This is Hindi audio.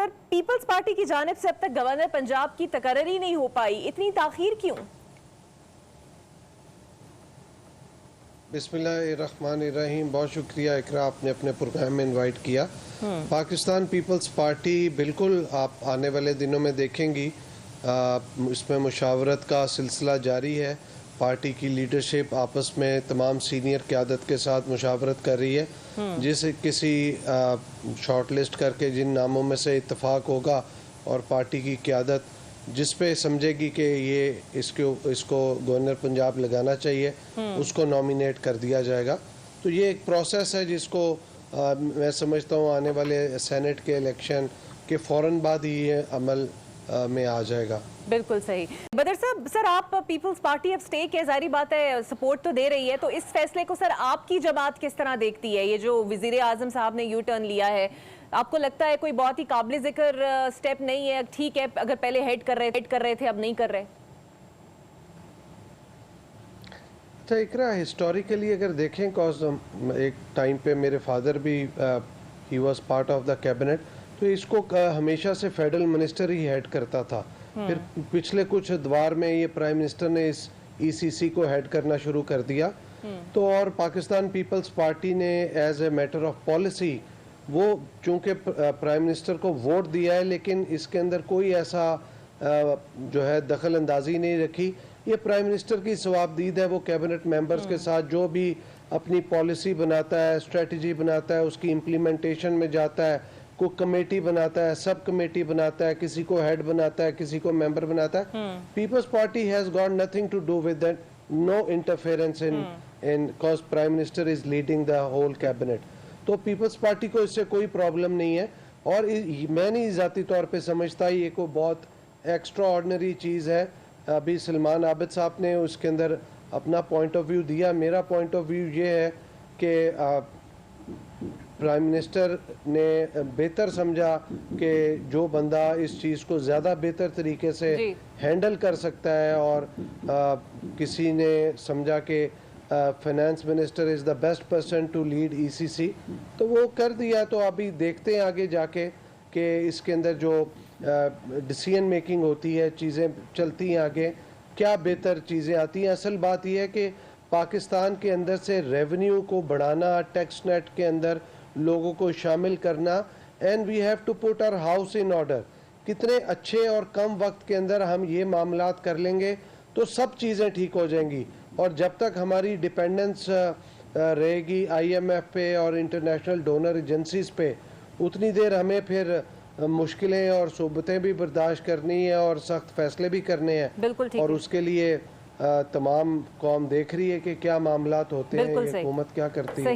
सर, पीपल्स पार्टी की जानिब से अब तक गवर्नर पंजाब की तकर्री ही नहीं हो पाई, इतनी ताखीर क्यों? बिस्मिल्लाहिर्रहमानिर्रहीम। बहुत शुक्रिया इकरा, आपने अपने प्रोग्राम में इनवाइट किया। पाकिस्तान पीपल्स पार्टी बिल्कुल आप आने वाले दिनों में देखेंगी, इसमें मुशावरत का सिलसिला जारी है। पार्टी की लीडरशिप आपस में तमाम सीनियर क़यादत के साथ मुशावरत कर रही है, जिस किसी शॉर्ट लिस्ट करके जिन नामों में से इत्तफाक होगा और पार्टी की क़यादत जिस पे समझेगी कि ये इसको गवर्नर पंजाब लगाना चाहिए, उसको नॉमिनेट कर दिया जाएगा। तो ये एक प्रोसेस है जिसको मैं समझता हूँ आने वाले सेनेट के इलेक्शन के फ़ौरन बाद ही ये अमल में आ जाएगा। बिल्कुल सही। बदर साहब, सर आप पीपल्स पार्टी अब स्टेक है, जारी बात है सपोर्ट तो दे रही है, तो इस फैसले को सर आपकी जमात किस तरह देखती है? ये जो वजीर आजम साहब ने यू टर्न लिया है, आपको लगता है कोई बहुत ही काबिल जिक्र स्टेप नहीं है? ठीक है, अगर पहले हेड कर रहे थे अब नहीं कर रहे। अच्छा इकरा, हिस्टोरिकली अगर देखें, कॉज एक टाइम पे मेरे फादर भी he was part of the cabinet, तो इसको हमेशा से फेडरल मिनिस्टर ही हेड करता था। फिर पिछले कुछ दवार में ये प्राइम मिनिस्टर ने इस ईसीसी को हेड करना शुरू कर दिया। तो और पाकिस्तान पीपल्स पार्टी ने as a matter of policy वो चूंकि प्राइम मिनिस्टर को वोट दिया है, लेकिन इसके अंदर कोई ऐसा जो है दखल अंदाजी नहीं रखी। ये प्राइम मिनिस्टर की सवाबदीद है, वो कैबिनेट मेंबर्स के साथ जो भी अपनी पॉलिसी बनाता है, स्ट्रेटजी बनाता है, उसकी इम्प्लीमेंटेशन में जाता है, को कमेटी बनाता है, सब कमेटी बनाता है, किसी को हेड बनाता है, किसी को मेंबर बनाता है। People's Party has got nothing to do with that, no interference in cause prime minister is leading the whole cabinet. तो पीपल्स पार्टी को इससे कोई प्रॉब्लम नहीं है, और मैं नहीं ज़ाती तौर पे समझता ये कोई बहुत एक्स्ट्रा ऑर्डनरी चीज़ है। अभी सलमान आबिद साहब ने उसके अंदर अपना पॉइंट ऑफ व्यू दिया। मेरा पॉइंट ऑफ व्यू ये है कि प्राइम मिनिस्टर ने बेहतर समझा कि जो बंदा इस चीज़ को ज़्यादा बेहतर तरीके से हैंडल कर सकता है, और किसी ने समझा कि finance minister is the best person to lead ECC, तो वो कर दिया। तो अभी देखते हैं आगे जाके कि इसके अंदर जो डिसीजन मेकिंग होती है, चीज़ें चलती हैं आगे, क्या बेहतर चीज़ें आती हैं। असल बात यह है कि पाकिस्तान के अंदर से रेवेन्यू को बढ़ाना, टैक्स नेट के अंदर लोगों को शामिल करना, and we have to put our house in order. कितने अच्छे और कम वक्त के अंदर हम ये मामलात कर लेंगे तो सब चीज़ें ठीक हो जाएंगी। और जब तक हमारी डिपेंडेंस रहेगी IMF पे और इंटरनेशनल डोनर एजेंसीज पे, उतनी देर हमें फिर मुश्किलें और सोबतें भी बर्दाश्त करनी है और सख्त फैसले भी करने हैं। बिल्कुल ठीक। और उसके लिए तमाम कौम देख रही है कि क्या मामलात होते हैं, ये हुकूमत क्या करती है।